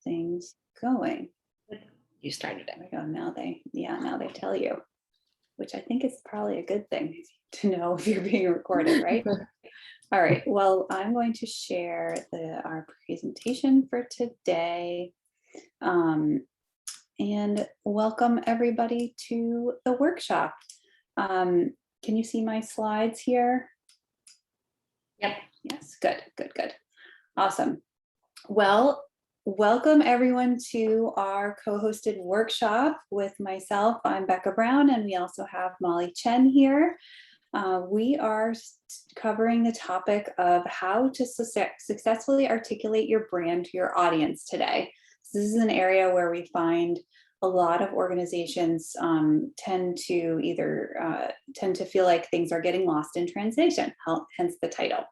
things going. You started There it. we go. Now they tell you, which I think is probably a good thing to know if you're being recorded, right? All right. Well, I'm going to share our presentation for today. And welcome everybody to the workshop. Can you see my slides here? Yep. Yes, good. Awesome. Well, welcome everyone to our co-hosted workshop with myself. I'm Becca Brown, and we also have Molly Chen here. We are covering the topic of how to successfully articulate your brand to your audience today. So this is an area where we find a lot of organizations tend to feel like things are getting lost in translation, hence the title.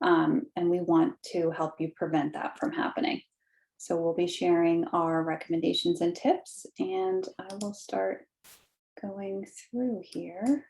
And we want to help you prevent that from happening. So we'll be sharing our recommendations and tips, and I will start going through here.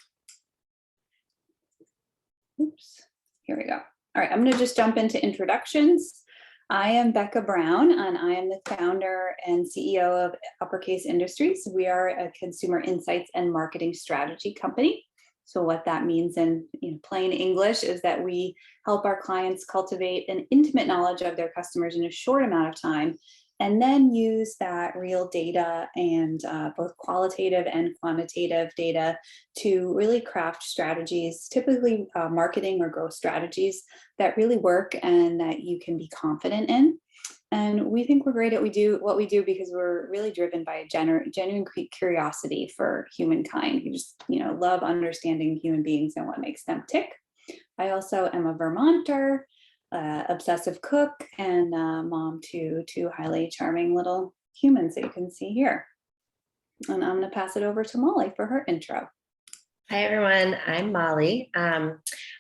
Oops, here we go. All right, I'm going to just jump into introductions. I am Becca Brown, and I am the founder and CEO of Uppercase Industries. We are a consumer insights and marketing strategy company. So what that means in plain English is that we help our clients cultivate an intimate knowledge of their customers in a short amount of time, and then use that real data and both qualitative and quantitative data to really craft strategies, typically marketing or growth strategies that really work and that you can be confident in. And we think we're great at what we do because we're really driven by a genuine curiosity for humankind. We just love understanding human beings and what makes them tick. I also am a Vermonter, obsessive cook, and mom to two highly charming little humans that you can see here. And I'm going to pass it over to Molly for her intro. Hi, everyone. I'm Molly.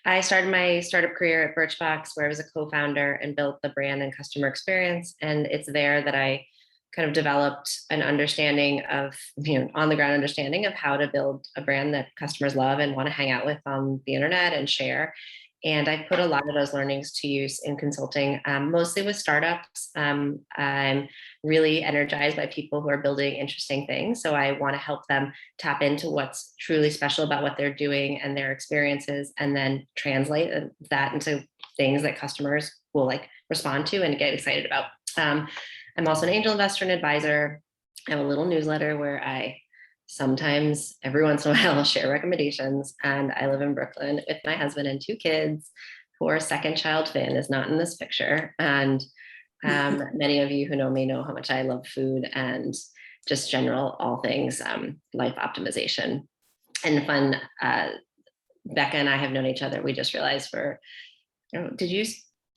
I started my startup career at Birchbox, where I was a co-founder and built the brand and customer experience. And it's there that I kind of developed an understanding of, on the ground understanding of how to build a brand that customers love and want to hang out with on the internet and share. And I put a lot of those learnings to use in consulting, mostly with startups. I'm really energized by people who are building interesting things. So I want to help them tap into what's truly special about what they're doing and their experiences, and then translate that into things that customers will respond to and get excited about. I'm also an angel investor and advisor. I have a little newsletter where I sometimes, every once in a while, I'll share recommendations. And I live in Brooklyn with my husband and two kids, who are second child Finn is not in this picture. And many of you who know me know how much I love food and just general all things life optimization and fun. Becca and I have known each other. We just realized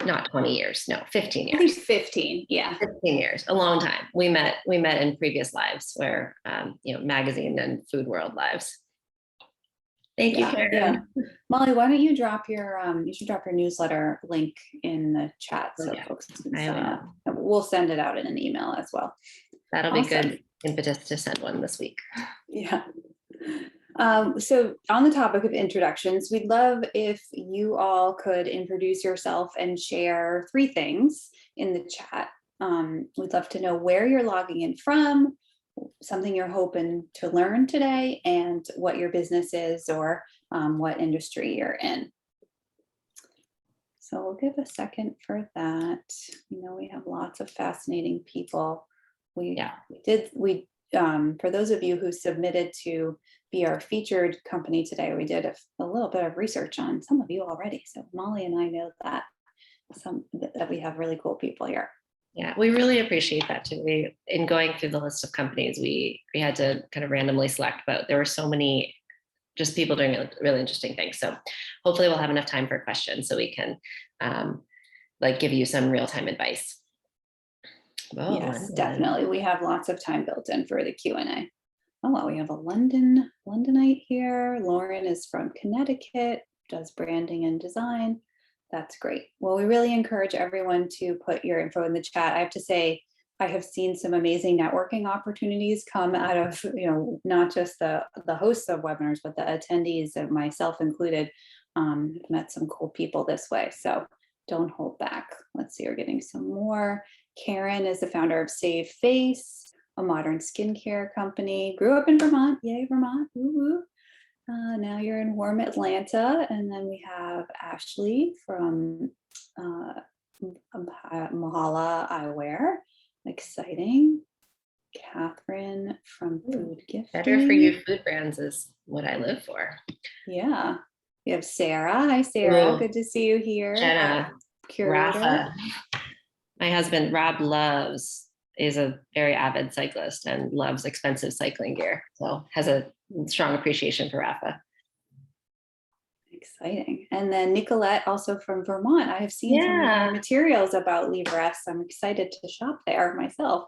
not 20 years, no, 15 years. I think 15, yeah. 15 years, a long time. We met in previous lives where, magazine and food world lives. Thank you, Karen. Yeah. Molly, why don't you drop your, you should drop your newsletter link in the chat so folks can sign up. We'll send it out in an email as well. That'll be good impetus to send one this week. Yeah. So on the topic of introductions, we'd love if you all could introduce yourself and share 3 things in the chat. We'd love to know where you're logging in from, something you're hoping to learn today, and what your business is or what industry you're in. So we'll give a second for that. We have lots of fascinating people. For those of you who submitted to be our featured company today, we did a little bit of research on some of you already. So Molly and I know that we have really cool people here. Yeah, we really appreciate that too. In going through the list of companies, we had to kind of randomly select, but there were so many just people doing really interesting things. So hopefully we'll have enough time for questions so we can give you some real-time advice. Oh, yes, definitely. We have lots of time built in for the Q&A. Oh, well, we have a Londonite here. Lauren is from Connecticut, does branding and design. That's great. Well, we really encourage everyone to put your info in the chat. I have to say, I have seen some amazing networking opportunities come out of, not just the hosts of webinars, but the attendees, and myself included, met some cool people this way. So don't hold back. Let's see, we're getting some more. Karen is the founder of Save Face, a modern skincare company. Grew up in Vermont. Yay, Vermont. Woo woo. Now you're in warm Atlanta. And then we have Ashley from Mahala Eyewear. Exciting. Catherine from Food Gifting. Better for you food brands is what I live for. Yeah. We have Sarah. Hi, Sarah. Ooh. Good to see you here. Jenna, Curator. Rafa. My husband, Rob, is a very avid cyclist and loves expensive cycling gear. So has a strong appreciation for Rafa. Exciting. And then Nicolette, also from Vermont. I have seen some of your materials about Livresse. I'm excited to shop there myself.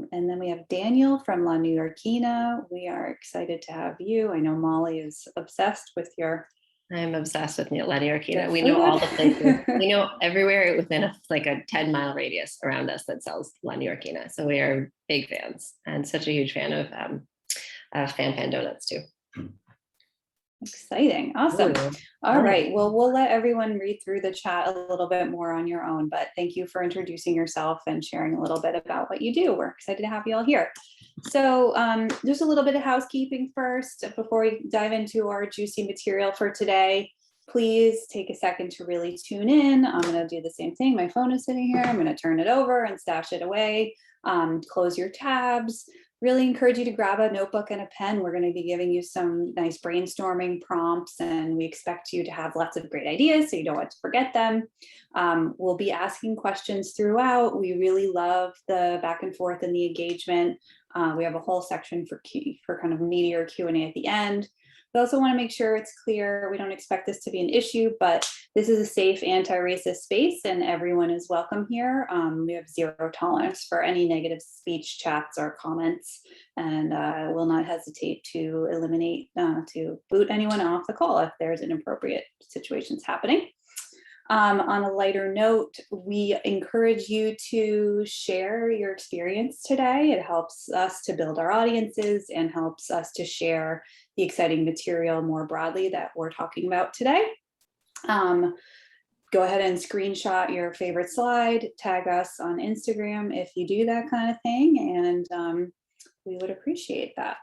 And then we have Daniel from La New Yorkina. We are excited to have you. I know Molly is obsessed with your. I'm obsessed with La New Yorkina. We know all the places. We know everywhere within a 10-mile radius around us that sells La New Yorkina. So we are big fans, and such a huge fan of Fan Donuts too. Exciting. Awesome. Ooh. All right. Well, we'll let everyone read through the chat a little bit more on your own, but thank you for introducing yourself and sharing a little bit about what you do. We're excited to have you all here. So just a little bit of housekeeping first before we dive into our juicy material for today. Please take a second to really tune in. I'm going to do the same thing. My phone is sitting here. I'm going to turn it over and stash it away. Close your tabs. Really encourage you to grab a notebook and a pen. We're going to be giving you some nice brainstorming prompts, and we expect you to have lots of great ideas so you don't want to forget them. We'll be asking questions throughout. We really love the back and forth and the engagement. We have a whole section for kind of meatier Q&A at the end. We also want to make sure it's clear. We don't expect this to be an issue, but this is a safe anti-racist space and everyone is welcome here. We have zero tolerance for any negative speech, chats, or comments, and will not hesitate to eliminate, to boot anyone off the call if there's inappropriate situations happening. On a lighter note, we encourage you to share your experience today. It helps us to build our audiences and helps us to share the exciting material more broadly that we're talking about today. Go ahead and screenshot your favorite slide, tag us on Instagram if you do that kind of thing, and we would appreciate that.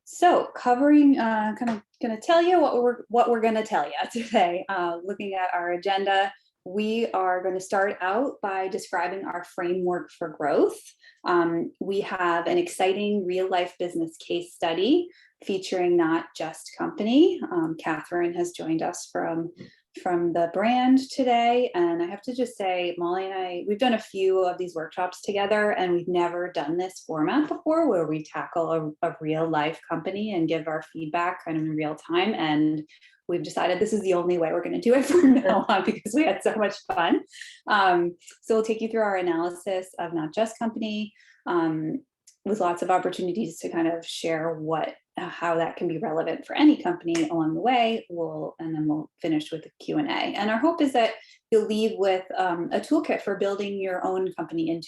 So covering, kind of going to tell you what we're going to tell you today. Looking at our agenda, we are going to start out by describing our framework for growth. We have an exciting real life business case study featuring Not Just Company. Catherine has joined us from the brand today. And I have to just say, Molly and I, we've done a few of these workshops together, and we've never done this format before where we tackle a real life company and give our feedback kind of in real time. And we've decided this is the only way we're going to do it from now on because we had so much fun. So we'll take you through our analysis of Not Just Company, with lots of opportunities to kind of share how that can be relevant for any company along the way. And then we'll finish with a Q&A. And our hope is that you'll leave with a toolkit for building your own company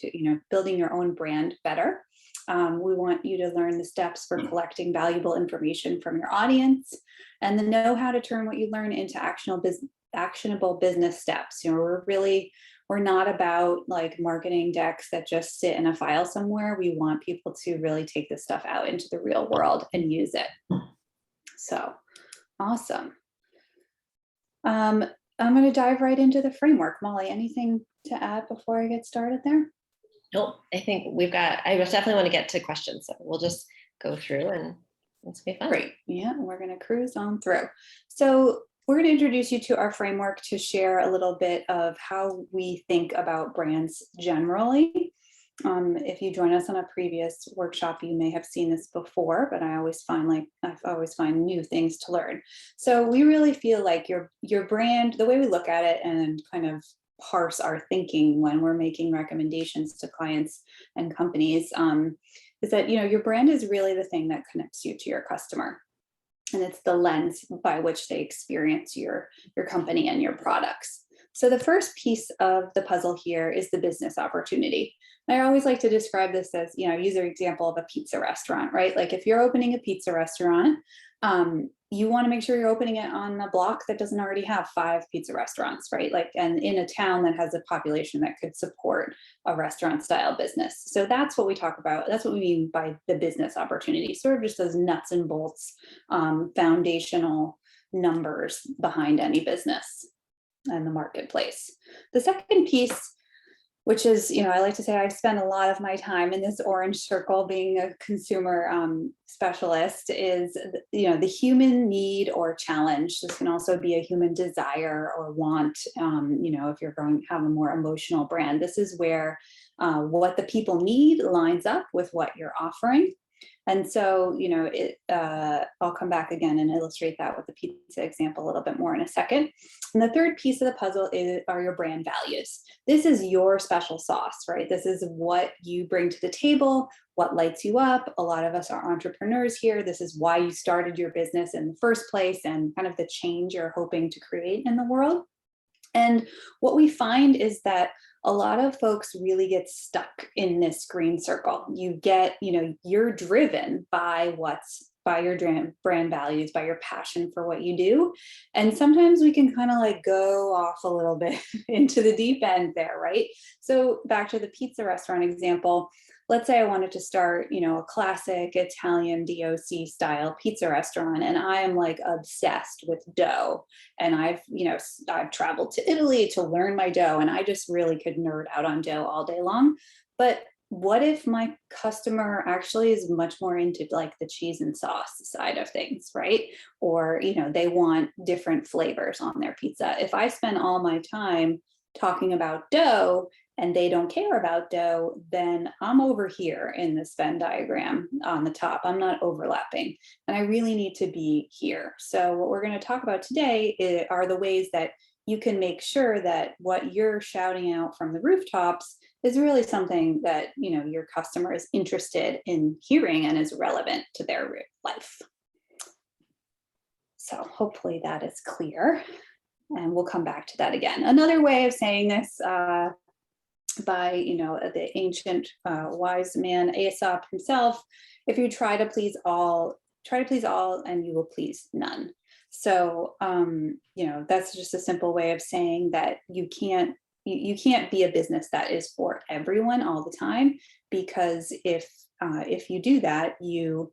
building your own brand better. We want you to learn the steps for collecting valuable information from your audience, and then know how to turn what you learn into actionable business steps. We're not about like marketing decks that just sit in a file somewhere. We want people to really take this stuff out into the real world and use it. So awesome. I'm going to dive right into the framework. Molly, anything to add before I get started there? Nope, I think I definitely want to get to questions. So we'll just go through and it's be fun. Great. Yeah, we're going to cruise on through. So we're going to introduce you to our framework to share a little bit of how we think about brands generally. If you join us on a previous workshop, you may have seen this before, but I always find new things to learn. So we really feel like your brand, the way we look at it and kind of parse our thinking when we're making recommendations to clients and companies, is that your brand is really the thing that connects you to your customer. And it's the lens by which they experience your company and your products. So the first piece of the puzzle here is the business opportunity. I always like to describe this as, use an example of a pizza restaurant, right? Like if you're opening a pizza restaurant, you want to make sure you're opening it on a block that doesn't already have 5 pizza restaurants, right? Like, and in a town that has a population that could support a restaurant style business. So that's what we talk about. That's what we mean by the business opportunity, sort of just those nuts and bolts, foundational numbers behind any business and the marketplace. The second piece, which is, I like to say I spend a lot of my time in this orange circle being a consumer specialist, is, the human need or challenge. This can also be a human desire or want, if you're going to have a more emotional brand. This is where what the people need lines up with what you're offering. And so, I'll come back again and illustrate that with the pizza example a little bit more in a second. And the third piece of the puzzle are your brand values. This is your special sauce, right? This is what you bring to the table, what lights you up. A lot of us are entrepreneurs here. This is why you started your business in the first place and kind of the change you're hoping to create in the world. And what we find is that a lot of folks really get stuck in this green circle. You're driven by your brand values, by your passion for what you do. And sometimes we can kind of like go off a little bit into the deep end there, right? So back to the pizza restaurant example, let's say I wanted to start, a classic Italian DOC style pizza restaurant, and I am like obsessed with dough. And I've traveled to Italy to learn my dough, and I just really could nerd out on dough all day long. But what if my customer actually is much more into like the cheese and sauce side of things, right? Or, they want different flavors on their pizza. If I spend all my time talking about dough and they don't care about dough, then I'm over here in this Venn diagram on the top. I'm not overlapping, and I really need to be here. So what we're going to talk about today are the ways that you can make sure that what you're shouting out from the rooftops is really something that your customer is interested in hearing and is relevant to their life. So hopefully that is clear, and we'll come back to that again. Another way of saying this by the ancient wise man Aesop himself: if you try to please all, and you will please none. So that's just a simple way of saying that you can't be a business that is for everyone all the time, because if you do that, you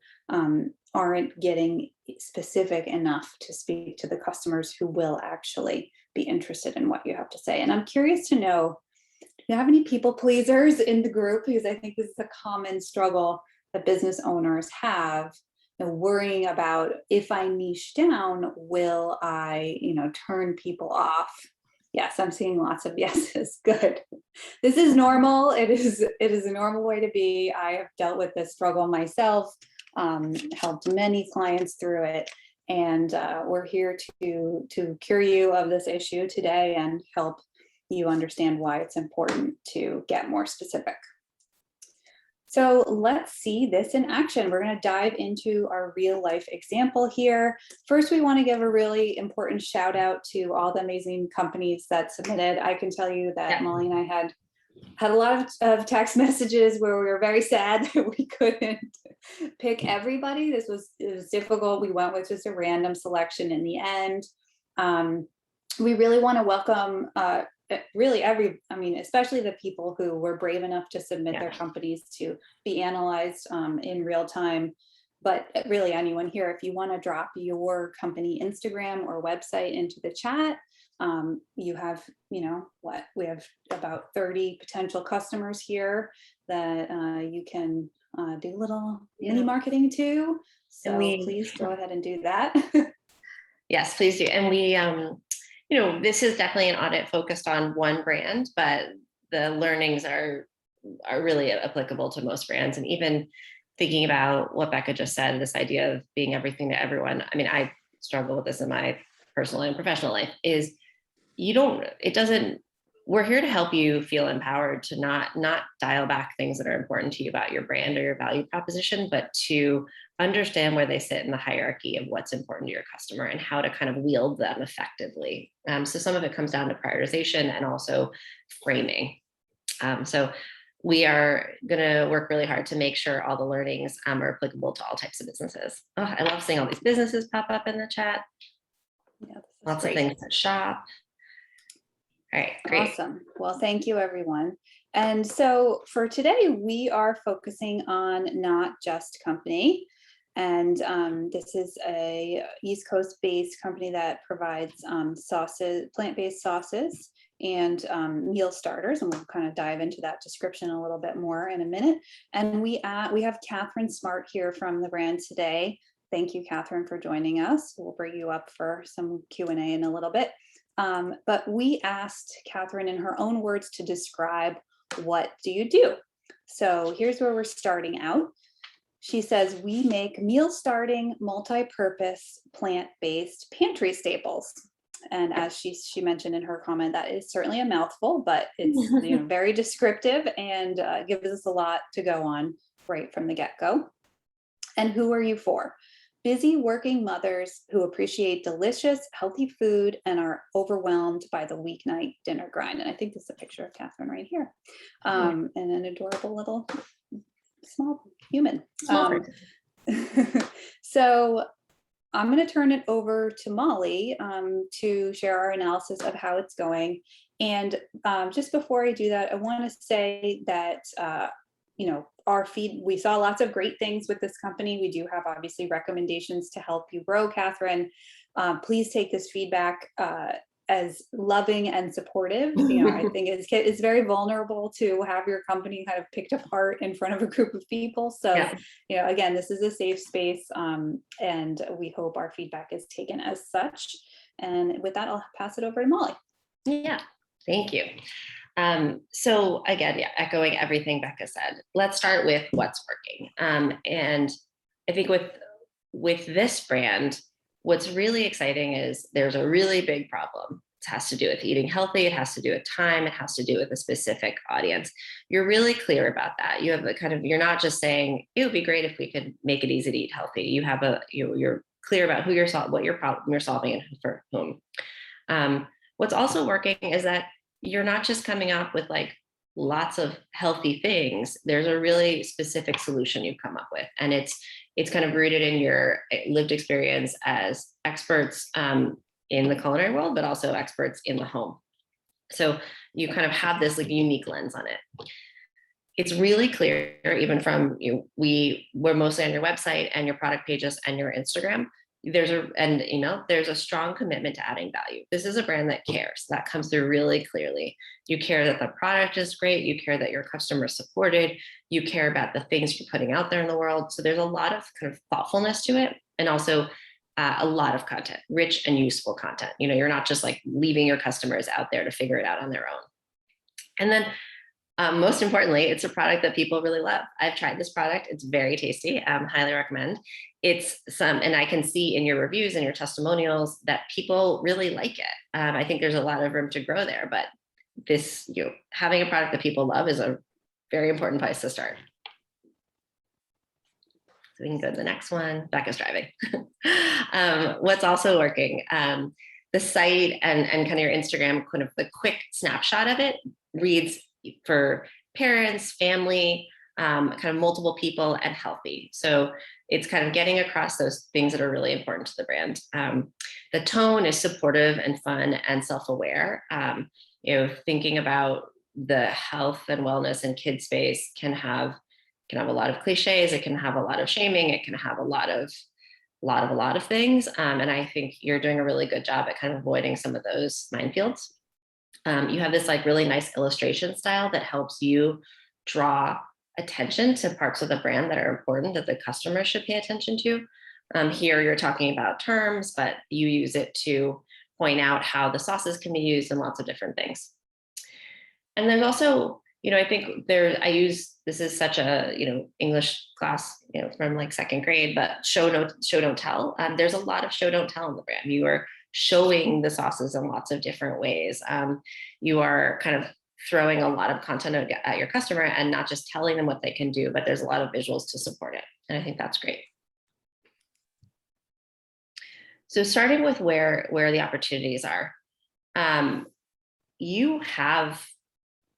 aren't getting specific enough to speak to the customers who will actually be interested in what you have to say. And I'm curious to know, do you have any people pleasers in the group? Because I think this is a common struggle that business owners have, worrying about, if I niche down, will I, turn people off? Yes, I'm seeing lots of yeses. Good. This is normal. It is a normal way to be. I have dealt with this struggle myself, helped many clients through it. And we're here to cure you of this issue today and help you understand why it's important to get more specific. So let's see this in action. We're going to dive into our real life example here. First, we want to give a really important shout out to all the amazing companies that submitted. I can tell you that Molly and I had a lot of text messages where we were very sad that we couldn't pick everybody. It was difficult. We went with just a random selection in the end. We really want to welcome especially the people who were brave enough to submit their companies to be analyzed in real time. But really anyone here, if you want to drop your company Instagram or website into the chat, you have, we have about 30 potential customers here that you can do a little mini marketing to. So please go ahead and do that. Yes, please do. And we, this is definitely an audit focused on one brand, but the learnings are really applicable to most brands. And even thinking about what Becca just said, this idea of being everything to everyone. I mean, I struggle with this in my personal and professional life, is we're here to help you feel empowered to not dial back things that are important to you about your brand or your value proposition, but to understand where they sit in the hierarchy of what's important to your customer and how to kind of wield them effectively. So some of it comes down to prioritization and also framing. So we are going to work really hard to make sure all the learnings are applicable to all types of businesses. Oh, I love seeing all these businesses pop up in the chat. Yeah, this is Lots great. of things to shop. All right, great. Awesome. Well, thank you, everyone. And so for today, we are focusing on Not Just Company. And this is a East Coast based company that provides sauces, plant-based sauces and meal starters. And we'll kind of dive into that description a little bit more in a minute. And we have Catherine Smart here from the brand today. Thank you, Catherine, for joining us. We'll bring you up for some Q&A in a little bit. But we asked Catherine in her own words to describe, what do you do? So here's where we're starting out. She says, we make meal starting, multi-purpose, plant-based pantry staples. And as she mentioned in her comment, that is certainly a mouthful, but it's very descriptive and gives us a lot to go on right from the get-go. And who are you for? Busy working mothers who appreciate delicious, healthy food and are overwhelmed by the weeknight dinner grind. And I think this is a picture of Catherine right here. And an adorable little small human. So I'm going to turn it over to Molly to share our analysis of how it's going. And just before I do that, I want to say that our feed, we saw lots of great things with this company. We do have obviously recommendations to help you grow, Catherine. Please take this feedback as loving and supportive. I think it's very vulnerable to have your company kind of picked apart in front of a group of people. So, again, this is a safe space, and we hope our feedback is taken as such. And with that, I'll pass it over to Molly. Yeah, thank you. So again, echoing everything Becca said, let's start with what's working. And I think with this brand, what's really exciting is there's a really big problem. It has to do with eating healthy. It has to do with time. It has to do with a specific audience. You're really clear about that. You have the you're not just saying, it would be great if we could make it easy to eat healthy. You have you're clear about what your problem you're solving and for whom. What's also working is that you're not just coming up with lots of healthy things. There's a really specific solution you've come up with. And it's kind of rooted in your lived experience as experts in the culinary world, but also experts in the home. So you kind of have this unique lens on it. It's really clear, even from we're mostly on your website and your product pages and your Instagram. There's a strong commitment to adding value. This is a brand that cares. That comes through really clearly. You care that the product is great. You care that your customer is supported. You care about the things you're putting out there in the world. So there's a lot of kind of thoughtfulness to it, and also a lot of content, rich and useful content. You're not just leaving your customers out there to figure it out on their own. And then most importantly, it's a product that people really love. I've tried this product. It's very tasty. Highly recommend. And I can see in your reviews and your testimonials that people really like it. I think there's a lot of room to grow there, but having a product that people love is a very important place to start. So we can go to the next one. Becca's driving. What's also working, the site and kind of your Instagram, kind of the quick snapshot of it reads for parents, family, kind of multiple people, and healthy. So it's kind of getting across those things that are really important to the brand. The tone is supportive and fun and self-aware. Thinking about the health and wellness in kid space can have a lot of cliches. It can have a lot of shaming. It can have a lot of things. And I think you're doing a really good job at kind of avoiding some of those minefields. You have this really nice illustration style that helps you draw attention to parts of the brand that are important that the customer should pay attention to. Here you're talking about terms, but you use it to point out how the sauces can be used in lots of different things. And there's also, I think this is such a, English class, from second grade, but show don't tell. There's a lot of show don't tell in the brand. You are showing the sauces in lots of different ways. You are kind of throwing a lot of content at your customer and not just telling them what they can do, but there's a lot of visuals to support it. And I think that's great. So starting with where the opportunities are, you have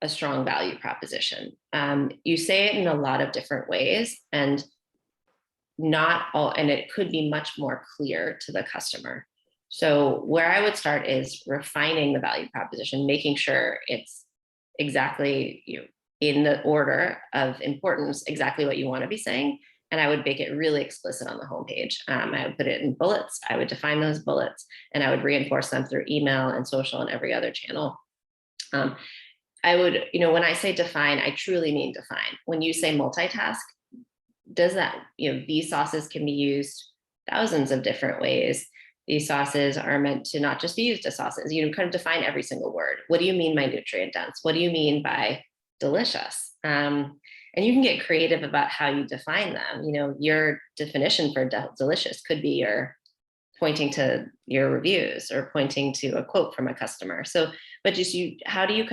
a strong value proposition. You say it in a lot of different ways, and not all, and it could be much more clear to the customer. So where I would start is refining the value proposition, making sure it's exactly, in the order of importance, exactly what you want to be saying. And I would make it really explicit on the homepage. I would put it in bullets. I would define those bullets, and I would reinforce them through email and social and every other channel. I would, when I say define, I truly mean define. When you say multitask, does that, these sauces can be used thousands of different ways. These sauces are meant to not just be used as sauces. Kind of define every single word. What do you mean by nutrient dense? What do you mean by delicious? And you can get creative about how you define them. Your definition for delicious could be your pointing to your reviews or pointing to a quote from a customer. So, but just how do you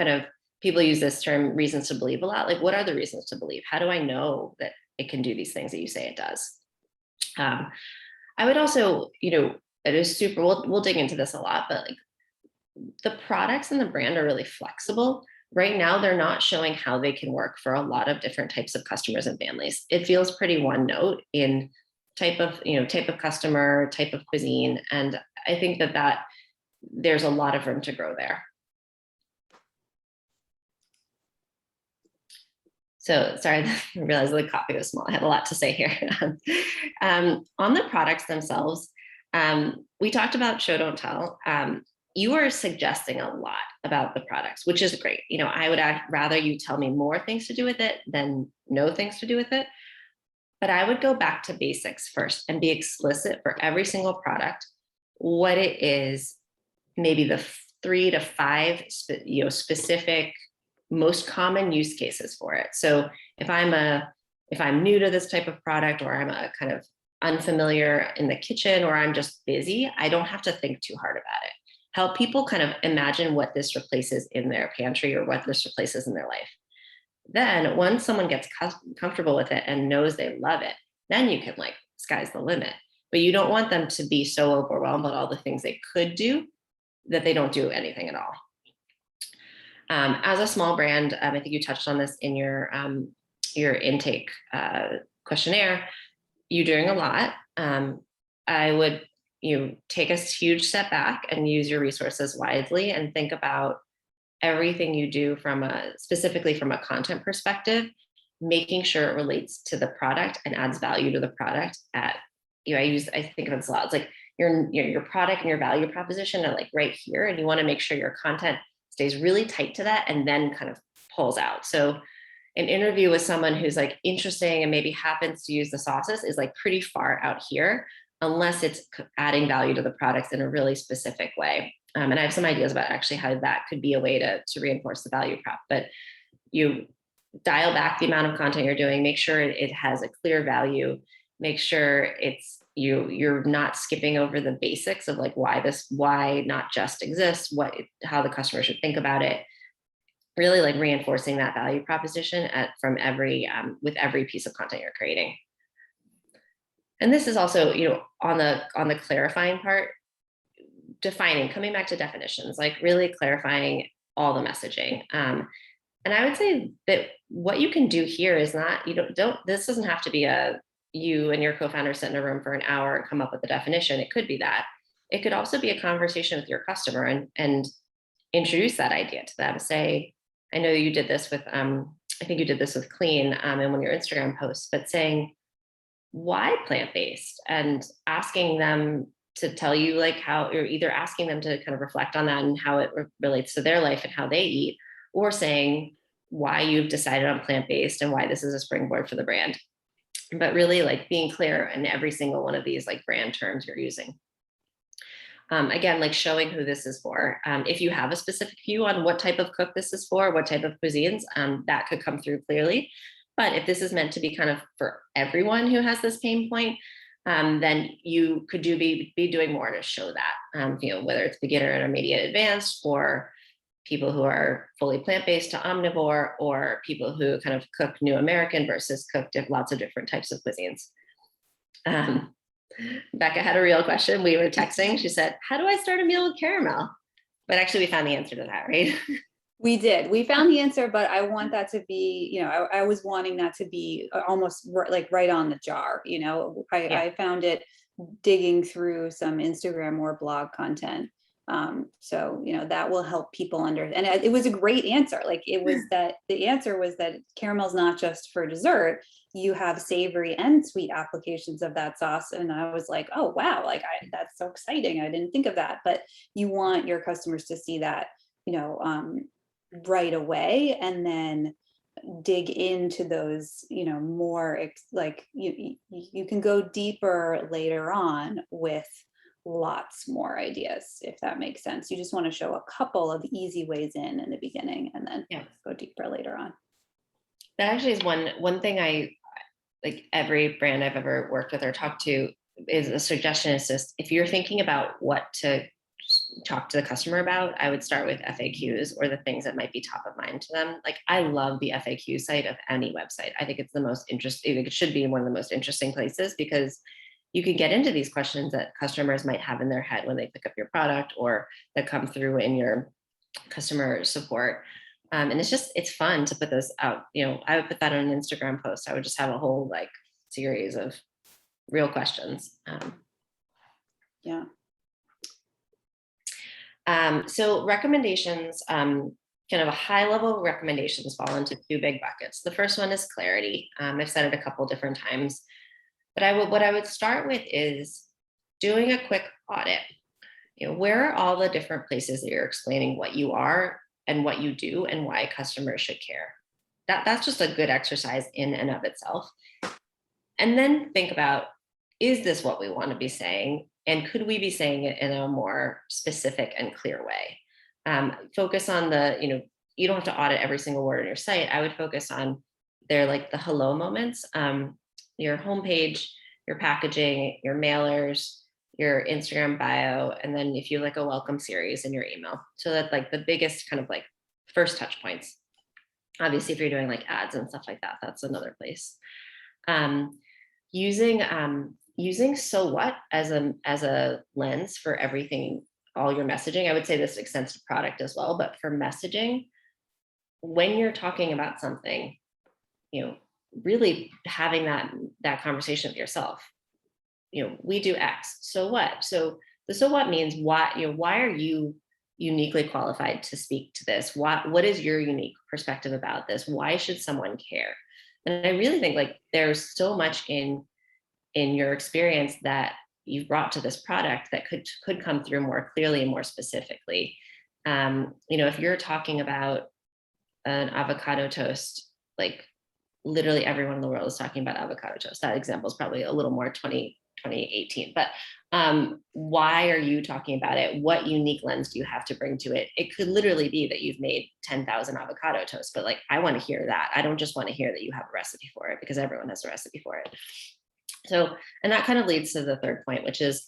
people use this term reasons to believe a lot. Like, what are the reasons to believe? How do I know that it can do these things that you say it does? I would also, it is super, we'll dig into this a lot, but like the products and the brand are really flexible. Right now, they're not showing how they can work for a lot of different types of customers and families. It feels pretty one note in type of customer, type of cuisine. And I think that there's a lot of room to grow there. So sorry, I realized the copy was small. I have a lot to say here. On the products themselves, we talked about show, don't tell. You are suggesting a lot about the products, which is great. I would rather you tell me more things to do with it than no things to do with it. But I would go back to basics first and be explicit for every single product, what it is, maybe the 3 to 5 specific most common use cases for it. So if I'm new to this type of product, or I'm a kind of unfamiliar in the kitchen, or I'm just busy, I don't have to think too hard about it. Help people kind of imagine what this replaces in their pantry or what this replaces in their life. Then once someone gets comfortable with it and knows they love it, then you can sky's the limit. But you don't want them to be so overwhelmed by all the things they could do that they don't do anything at all. As a small brand, I think you touched on this in your intake questionnaire. You're doing a lot. I would take a huge step back and use your resources wisely and think about everything you do specifically from a content perspective, making sure it relates to the product and adds value to the product. I think of it a lot. It's like your product and your value proposition are right here, and you want to make sure your content stays really tight to that and then kind of pulls out. So an interview with someone who's interesting and maybe happens to use the sauces is pretty far out here, unless it's adding value to the products in a really specific way. And I have some ideas about actually how that could be a way to reinforce the value prop. But you dial back the amount of content you're doing, make sure it has a clear value, make sure you're not skipping over the basics of why not just exists, how the customer should think about it. Really reinforcing that value proposition with every piece of content you're creating. And this is also, on the clarifying part, coming back to definitions, really clarifying all the messaging. And I would say that what you can do here is not, this doesn't have to be you and your co-founder sit in a room for an hour and come up with a definition. It could be that. It could also be a conversation with your customer and introduce that idea to them. Say, I know you did this with, I think you did this with Clean in one of your Instagram posts, but saying, why plant-based? And asking them to tell you how, or either asking them to kind of reflect on that and how it relates to their life and how they eat, or saying why you've decided on plant-based and why this is a springboard for the brand. But really being clear in every single one of these brand terms you're using. Again, showing who this is for. If you have a specific view on what type of cook this is for, what type of cuisines, that could come through clearly. But if this is meant to be kind of for everyone who has this pain point, then you could be doing more to show that, whether it's beginner, intermediate, advanced, or people who are fully plant-based to omnivore, or people who kind of cook new American versus cook lots of different types of cuisines. Becca had a real question. We were texting. She said, how do I start a meal with caramel? But actually, we found the answer to that, right? We did. We found the answer, but I want that to be, I was wanting that to be almost like right on the jar. Yeah. I found it digging through some Instagram or blog content. So, that will help people and it was a great answer. Like it was that the answer was that caramel's not just for dessert. You have savory and sweet applications of that sauce. And I was like, oh, wow, like that's so exciting. I didn't think of that. But you want your customers to see that, right away, and then dig into those, more like you can go deeper later on with lots more ideas, if that makes sense. You just want to show a couple of easy ways in the beginning, and then Yeah. go deeper later on. That actually is one thing I like every brand I've ever worked with or talked to is a suggestion is just if you're thinking about what to talk to the customer about, I would start with FAQs or the things that might be top of mind to them. Like I love the FAQ site of any website. I think it's the most interesting, it should be one of the most interesting places because you can get into these questions that customers might have in their head when they pick up your product or that come through in your customer support. And it's fun to put those out. I would put that on an Instagram post. I would just have a whole like series of real questions. Yeah. So recommendations, kind of a high level recommendations fall into two big buckets. The first one is clarity. I've said it a couple different times, but what I would start with is doing a quick audit. Where are all the different places that you're explaining what you are and what you do and why customers should care? That's just a good exercise in and of itself. And then think about, is this what we want to be saying? And could we be saying it in a more specific and clear way? Focus on you don't have to audit every single word on your site. I would focus on like the hello moments, your homepage, your packaging, your mailers, your Instagram bio, and then if you like a welcome series in your email. So that's like the biggest kind of like first touch points. Obviously, if you're doing like ads and stuff like that, that's another place. Using so what as a lens for everything, all your messaging. I would say this extends to product as well, but for messaging, when you're talking about something, really having that conversation with yourself. We do X, so what? So the so what means why are you uniquely qualified to speak to this? What is your unique perspective about this? Why should someone care? And I really think like there's so much in your experience that you've brought to this product that could come through more clearly and more specifically. If you're talking about an avocado toast, like literally everyone in the world is talking about avocado toast. That example is probably a little more 2018, but why are you talking about it? What unique lens do you have to bring to it? It could literally be that you've made 10,000 avocado toast, but like, I want to hear that. I don't just want to hear that you have a recipe for it because everyone has a recipe for it. So, and that kind of leads to the third point, which is,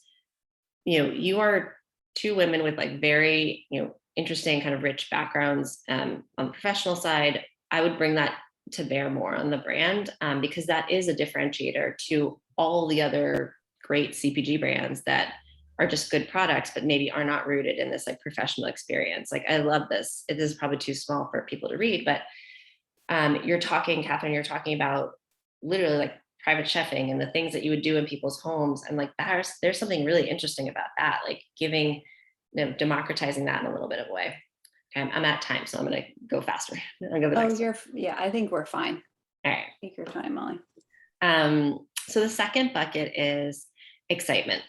you are two women with like very, interesting kind of rich backgrounds on the professional side. I would bring that to bear more on the brand because that is a differentiator to all the other great CPG brands that are just good products, but maybe are not rooted in this like professional experience. Like I love this. It is probably too small for people to read, but Catherine, you're talking about literally like private chefing and the things that you would do in people's homes. And like there's something really interesting about that, like democratizing that in a little bit of a way. Okay, I'm at time, so I'm going to go faster. I'll go the next one. Yeah, I think we're fine. All right. Take your time, Molly. So the second bucket is excitement.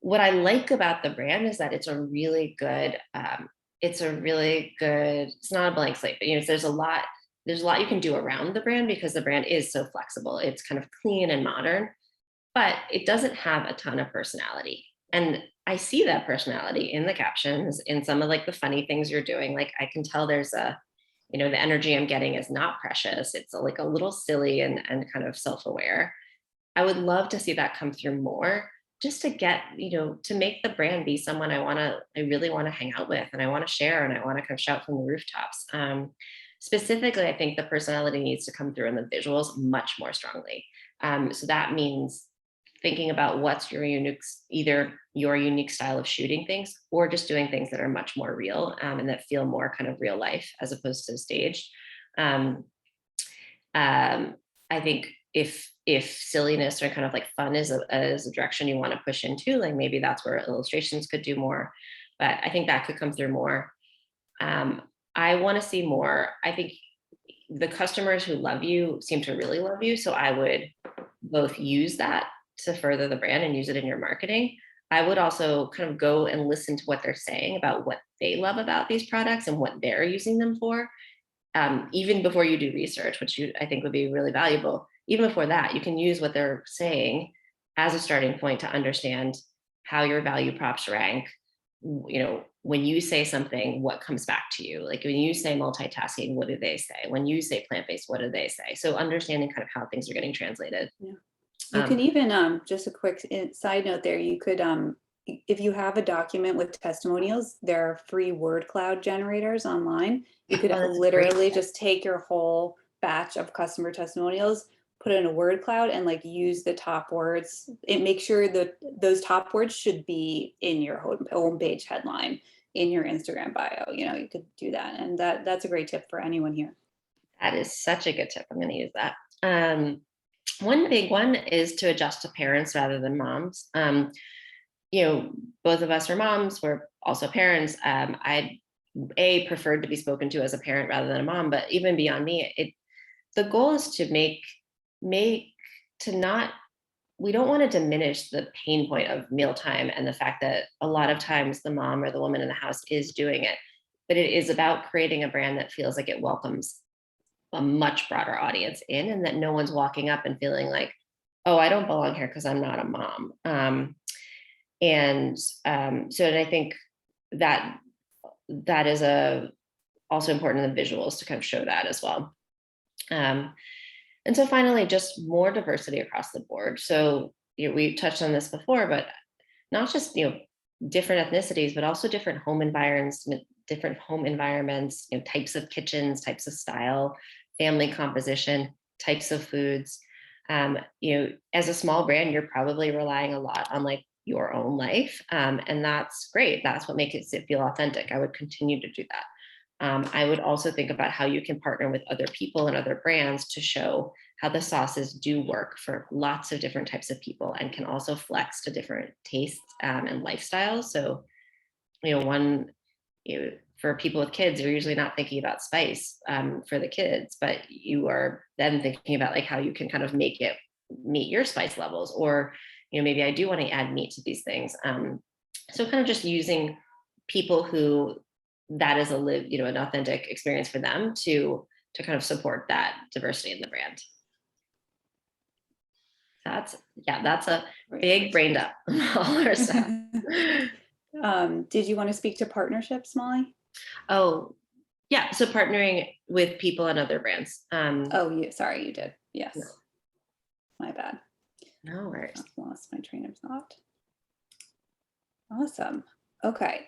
What I like about the brand is that it's a really good, it's not a blank slate, but there's a lot you can do around the brand because the brand is so flexible. It's kind of clean and modern, but it doesn't have a ton of personality. And I see that personality in the captions, in some of like the funny things you're doing. Like I can tell there's the energy I'm getting is not precious. It's like a little silly and kind of self-aware. I would love to see that come through more, just to get, to make the brand be someone I really want to hang out with and I want to share and I want to kind of shout from the rooftops. Specifically, I think the personality needs to come through in the visuals much more strongly. So that means thinking about what's your unique, either your unique style of shooting things or just doing things that are much more real, and that feel more kind of real life as opposed to staged. Um, I think if silliness or kind of like fun is a direction you want to push into, like maybe that's where illustrations could do more. But I think that could come through more. I want to see more. I think the customers who love you seem to really love you. So I would both use that to further the brand and use it in your marketing. I would also kind of go and listen to what they're saying about what they love about these products and what they're using them for. Even before you do research, which I think would be really valuable, even before that, you can use what they're saying as a starting point to understand how your value props rank. When you say something, what comes back to you? Like when you say multitasking, what do they say? When you say plant-based, what do they say? So understanding kind of how things are getting translated. Yeah. You can even, just a quick side note there, you could, if you have a document with testimonials, there are free word cloud generators online. You could Oh, that's a literally great just take your whole batch of customer testimonials, put it in a word cloud and like use the top words. It makes sure that those top words should be in your homepage headline, in your Instagram bio. You could do that. And that's a great tip for anyone here. That is such a good tip. I'm going to use that. One big one is to adjust to parents rather than moms. Both of us are moms. We're also parents. I preferred to be spoken to as a parent rather than a mom, but even beyond me, the goal is to we don't want to diminish the pain point of mealtime and the fact that a lot of times the mom or the woman in the house is doing it, but it is about creating a brand that feels like it welcomes a much broader audience in, and that no one's walking up and feeling like, oh, I don't belong here because I'm not a mom. So I think that is also important in the visuals to kind of show that as well. And so finally, just more diversity across the board. So we touched on this before, but not just different ethnicities, but also different home environments, types of kitchens, types of style, family composition, types of foods. As a small brand, you're probably relying a lot on like your own life, and that's great. That's what makes it feel authentic. I would continue to do that. I would also think about how you can partner with other people and other brands to show how the sauces do work for lots of different types of people and can also flex to different tastes and lifestyles. So, for people with kids, you're usually not thinking about spice for the kids, but you are then thinking about like how you can kind of make it meet your spice levels, or maybe I do want to add meat to these things. So kind of just using people who that is an authentic experience for them to kind of support that diversity in the brand. That's a big brain dump. All our stuff. Did you want to speak to partnerships, Molly? Oh, yeah. So partnering with people and other brands. Sorry, you did. Yes. No. My bad. No worries. I lost my train of thought. Awesome. Okay.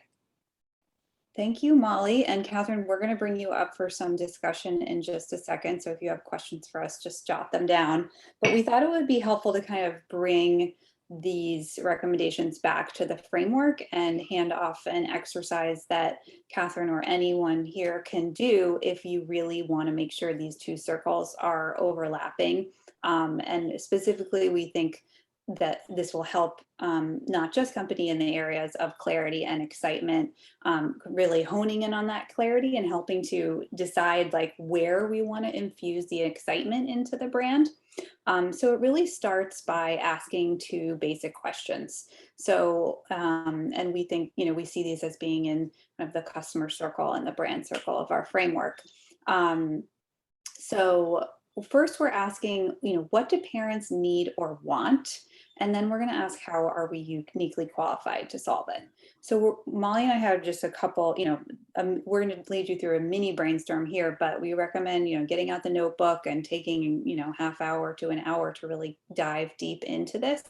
Thank you, Molly. And Catherine, we're going to bring you up for some discussion in just a second. So if you have questions for us, just jot them down. But we thought it would be helpful to kind of bring these recommendations back to the framework and hand off an exercise that Catherine or anyone here can do if you really want to make sure these two circles are overlapping. And specifically, we think that this will help not just company in the areas of clarity and excitement, really honing in on that clarity and helping to decide like where we want to infuse the excitement into the brand. So it really starts by asking two basic questions. So, and we think, we see these as being in kind of the customer circle and the brand circle of our framework. So first we're asking, what do parents need or want? And then we're going to ask, how are we uniquely qualified to solve it? So Molly and I have just a couple, we're going to lead you through a mini brainstorm here, but we recommend, getting out the notebook and taking, half hour to an hour to really dive deep into this,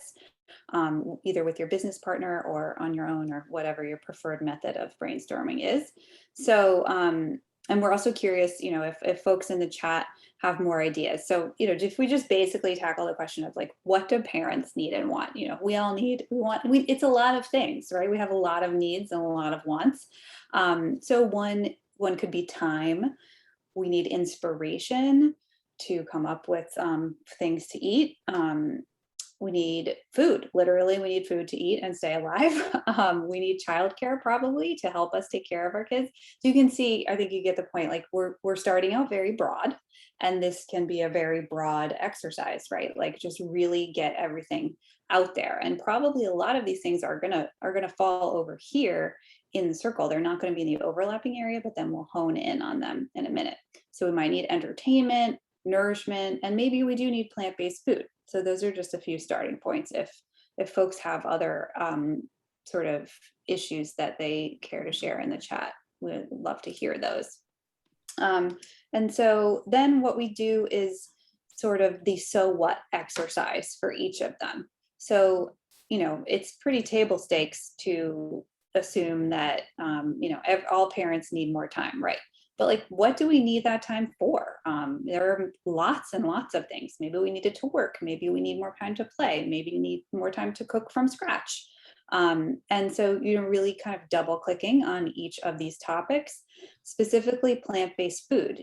either with your business partner or on your own or whatever your preferred method of brainstorming is. So And we're also curious, if folks in the chat have more ideas. So, if we just basically tackle the question of like, what do parents need and want? It's a lot of things, right? We have a lot of needs and a lot of wants. So one could be time. We need inspiration to come up with things to eat. We need food. Literally, we need food to eat and stay alive. We need childcare probably to help us take care of our kids. So you can see, I think you get the point. Like we're starting out very broad, and this can be a very broad exercise, right? Like just really get everything out there. And probably a lot of these things are gonna fall over here in the circle. They're not going to be in the overlapping area, but then we'll hone in on them in a minute. So we might need entertainment, nourishment, and maybe we do need plant-based food. So those are just a few starting points. If folks have other sort of issues that they care to share in the chat, we'd love to hear those. And so then what we do is sort of the so what exercise for each of them. So, it's pretty table stakes to assume that, all parents need more time, right? But like, what do we need that time for? There are lots and lots of things. Maybe we need it to work. Maybe we need more time to play. Maybe you need more time to cook from scratch. And so, really kind of double clicking on each of these topics, specifically plant-based food.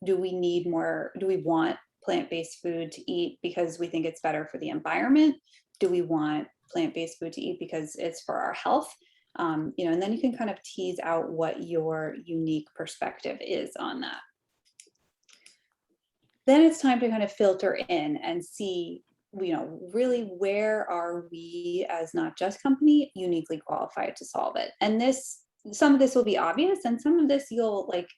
Do we want plant-based food to eat because we think it's better for the environment? Do we want plant-based food to eat because it's for our health? And then you can kind of tease out what your unique perspective is on that. Then it's time to kind of filter in and see, really where are we as not just company uniquely qualified to solve it? And some of this will be obvious, and some of this you'll like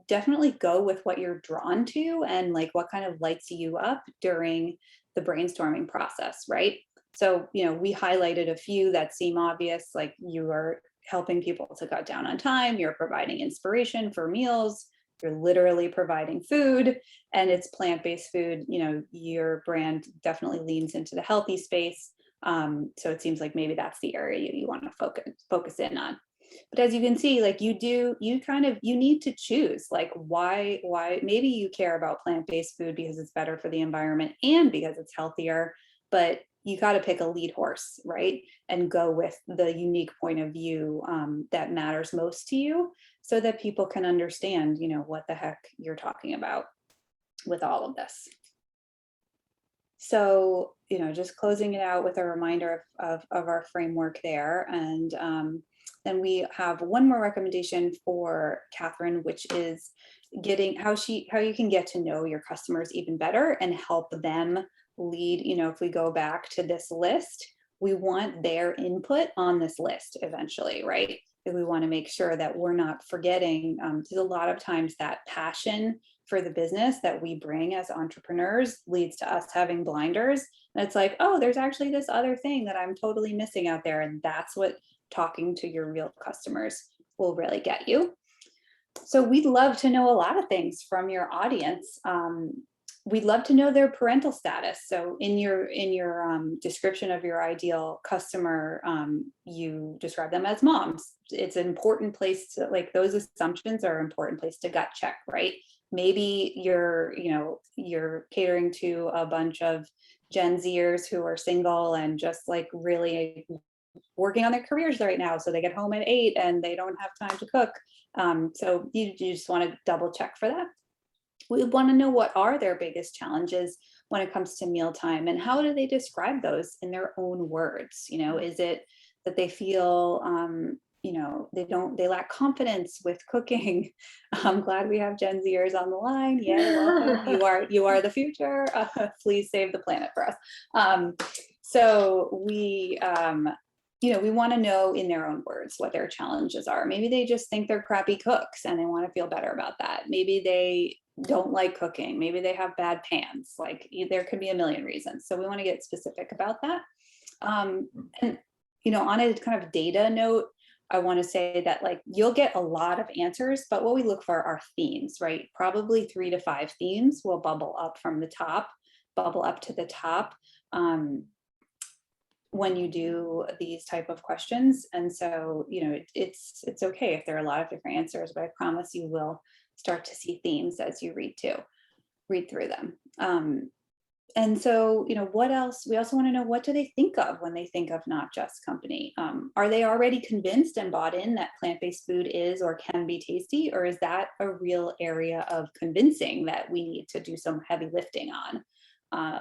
definitely go with what you're drawn to and like what kind of lights you up during the brainstorming process, right? So, we highlighted a few that seem obvious, like you are helping people to cut down on time, you're providing inspiration for meals, you're literally providing food, and it's plant-based food. Your brand definitely leans into the healthy space. So it seems like maybe that's the area you want to focus in on. But as you can see, like you need to choose like why maybe you care about plant-based food because it's better for the environment and because it's healthier, but you got to pick a lead horse, right? And go with the unique point of view that matters most to you so that people can understand, what the heck you're talking about with all of this. So, just closing it out with a reminder of our framework there. And then we have one more recommendation for Catherine, which is how you can get to know your customers even better and help them lead. If we go back to this list, we want their input on this list eventually, right? We want to make sure that we're not forgetting. There's a lot of times that passion for the business that we bring as entrepreneurs leads to us having blinders. And it's like, oh, there's actually this other thing that I'm totally missing out there. And that's what talking to your real customers will really get you. So we'd love to know a lot of things from your audience. We'd love to know their parental status. So in your description of your ideal customer, you describe them as moms. It's an important place to, like, those assumptions are an important place to gut check, right? Maybe you're catering to a bunch of Gen Zers who are single and just like really working on their careers right now. So they get home at 8 and they don't have time to cook. So you just want to double check for that. We want to know what are their biggest challenges when it comes to mealtime and how do they describe those in their own words? Is it that they feel, they lack confidence with cooking? I'm glad we have Gen Zers on the line. Yeah, welcome. You are the future. Please save the planet for us. So we want to know in their own words what their challenges are. Maybe they just think they're crappy cooks and they want to feel better about that. Maybe they don't like cooking. Maybe they have bad pans. Like there could be a million reasons. So we want to get specific about that. And, on a kind of data note, I want to say that like you'll get a lot of answers, but what we look for are themes, right? Probably 3 to 5 themes will bubble up to the top. When you do these type of questions. And so, it's okay if there are a lot of different answers, but I promise you will start to see themes as you read through them. And so, what else? We also want to know, what do they think of when they think of Not Just Company? Are they already convinced and bought in that plant-based food is or can be tasty? Or is that a real area of convincing that we need to do some heavy lifting on?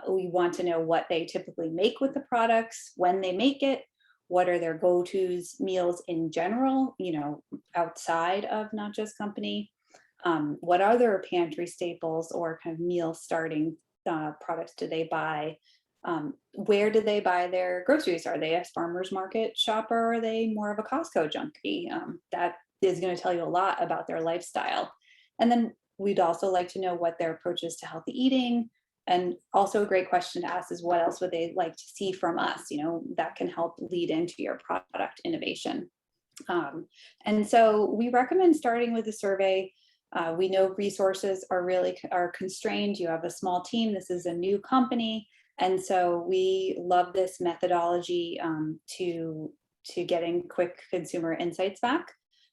We want to know what they typically make with the products, when they make it, what are their go-tos meals in general, outside of Not Just Company. What other pantry staples or kind of meal starting products do they buy? Where do they buy their groceries? Are they a farmer's market shopper? Or are they more of a Costco junkie? That is going to tell you a lot about their lifestyle. And then we'd also like to know what their approach is to healthy eating. And also a great question to ask is, what else would they like to see from us? That can help lead into your product innovation. And so we recommend starting with a survey. We know resources are constrained. You have a small team. This is a new company. And so we love this methodology to getting quick consumer insights back.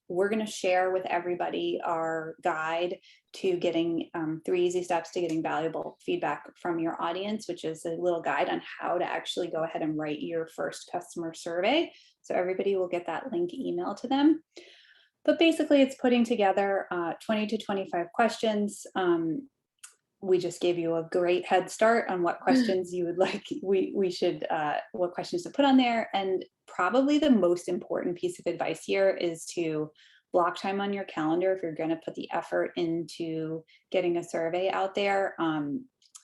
We're going to share with everybody our guide to getting 3 easy steps to getting valuable feedback from your audience, which is a little guide on how to actually go ahead and write your first customer survey. So everybody will get that link emailed to them. But basically, it's putting together 20 to 25 questions. We just gave you a great head start on what questions you would like. What questions to put on there. And probably the most important piece of advice here is to block time on your calendar. If you're going to put the effort into getting a survey out there,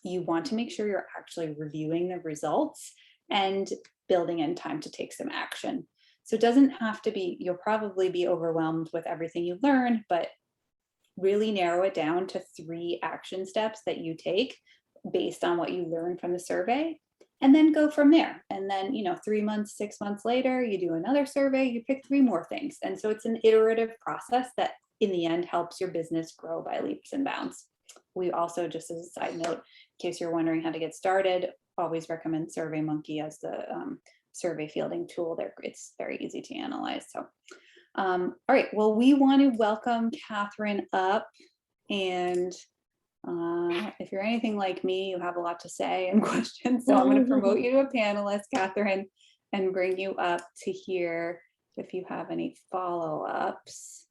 you want to make sure you're actually reviewing the results and building in time to take some action. So it doesn't have to be, you'll probably be overwhelmed with everything you learn, but really narrow it down to 3 action steps that you take based on what you learned from the survey, and then go from there. And then, 3 months, 6 months later, you do another survey, you pick 3 more things. And so it's an iterative process that in the end helps your business grow by leaps and bounds. We also, just as a side note, in case you're wondering how to get started, always recommend SurveyMonkey as the survey fielding tool. It's very easy to analyze. So, all right, well, we want to welcome Catherine up. And if you're anything like me, you have a lot to say and questions. So I'm going to promote you to a panelist, Catherine, and bring you up to hear if you have any follow-ups.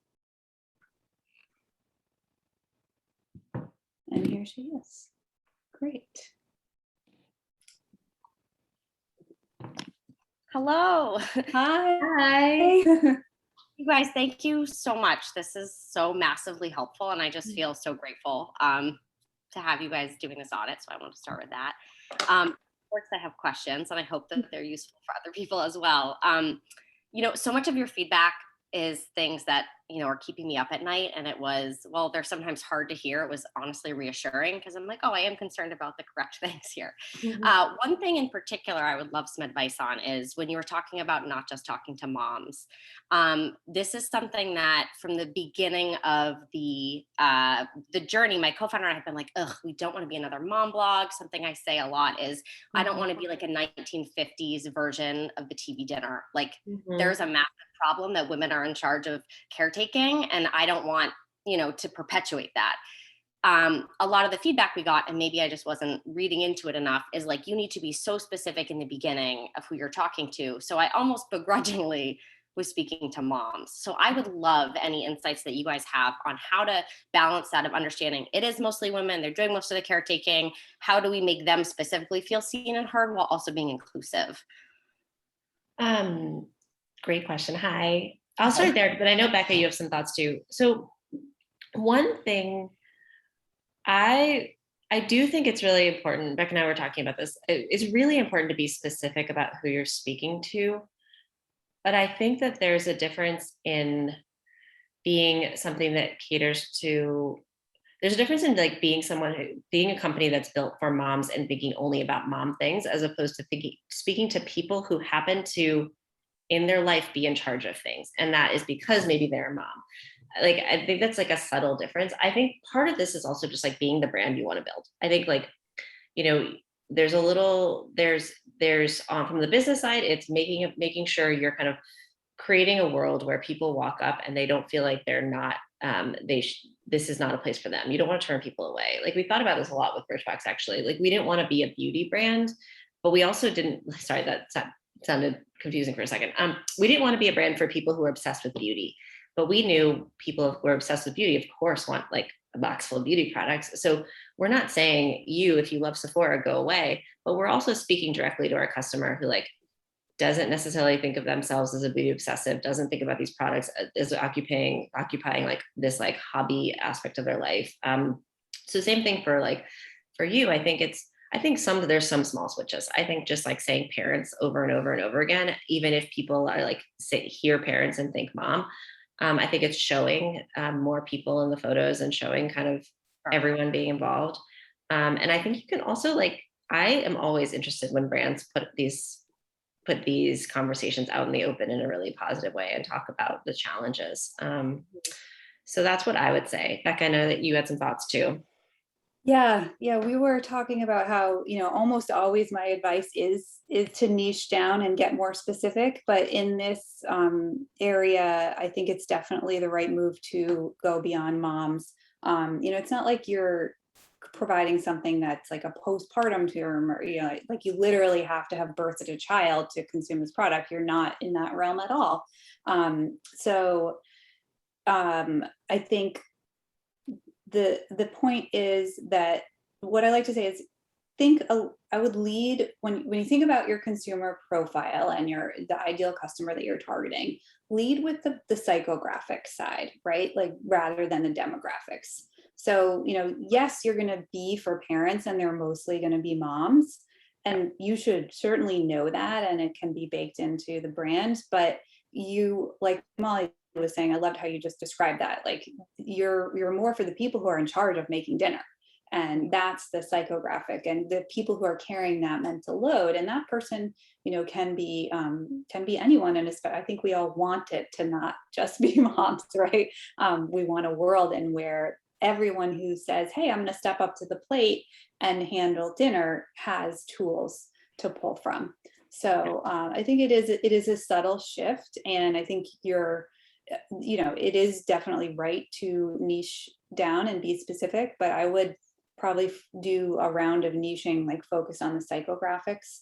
And here she is. Great. Hello. Hi. Hi. You guys, thank you so much. This is so massively helpful, and I just feel so grateful to have you guys doing this audit. So I want to start with that. Of course, I have questions, and I hope that they're useful for other people as well. So much of your feedback is things that, are keeping me up at night. And it was, well, they're sometimes hard to hear. It was honestly reassuring because I'm like, oh, I am concerned about the correct things here. Mm-hmm. One thing in particular I would love some advice on is when you were talking about not just talking to moms. This is something that from the beginning of the journey, my co-founder and I have been like, we don't want to be another mom blog. Something I say a lot is, I don't want to be like a 1950s version of the TV dinner. Like there's a massive problem that women are in charge of caretaking, and I don't want, to perpetuate that. A lot of the feedback we got, and maybe I just wasn't reading into it enough, is like, you need to be so specific in the beginning of who you're talking to. So I almost begrudgingly was speaking to moms. So I would love any insights that you guys have on how to balance that of understanding it is mostly women, they're doing most of the caretaking. How do we make them specifically feel seen and heard while also being inclusive? Great question. Hi. I'll start there, but I know, Becca, you have some thoughts too. So one thing I do think it's really important, Becca and I were talking about this, it's really important to be specific about who you're speaking to. But I think that there's a difference in being something that caters to, there's a difference in like being being a company that's built for moms and thinking only about mom things, as opposed to speaking to people who happen to in their life be in charge of things. And that is because maybe they're a mom. Like, I think that's like a subtle difference. I think part of this is also just like being the brand you want to build. I think like, there's from the business side, it's making sure you're kind of creating a world where people walk up and they don't feel like they're not, this is not a place for them. You don't want to turn people away. Like we thought about this a lot with Birchbox actually. Like we didn't want to be a beauty brand, but we also didn't, sorry, sounded confusing for a second. We didn't want to be a brand for people who are obsessed with beauty, but we knew people who are obsessed with beauty, of course, want like a box full of beauty products. So we're not saying you, if you love Sephora, go away, but we're also speaking directly to our customer who like doesn't necessarily think of themselves as a beauty obsessive, doesn't think about these products as occupying like this like hobby aspect of their life. So same thing for like, for you, I think there's some small switches. I think just like saying parents over and over and over again, even if people are like hear parents and think mom, I think it's showing more people in the photos and showing kind of everyone being involved. And I think you can also like, I am always interested when brands put these conversations out in the open in a really positive way and talk about the challenges. So that's what I would say. Becca, I know that you had some thoughts too. Yeah, we were talking about how, almost always my advice is to niche down and get more specific. But in this area, I think it's definitely the right move to go beyond moms. It's not like you're providing something that's like a postpartum term, or like you literally have to have birthed a child to consume this product. You're not in that realm at all. So I think the point is that what I like to say is I would lead when you think about your consumer profile and the ideal customer that you're targeting, lead with the psychographic side, right? Like rather than the demographics. So, yes, you're going to be for parents and they're mostly going to be moms. And you should certainly know that, and it can be baked into the brand. But you, like Molly was saying, I loved how you just described that. Like you're more for the people who are in charge of making dinner. And that's the psychographic and the people who are carrying that mental load. And that person, can be anyone. And I think we all want it to not just be moms, right? We want a world in where everyone who says, hey, I'm going to step up to the plate and handle dinner has tools to pull from. So I think it is a subtle shift. And I think it is definitely right to niche down and be specific, but I would probably do a round of niching, like focus on the psychographics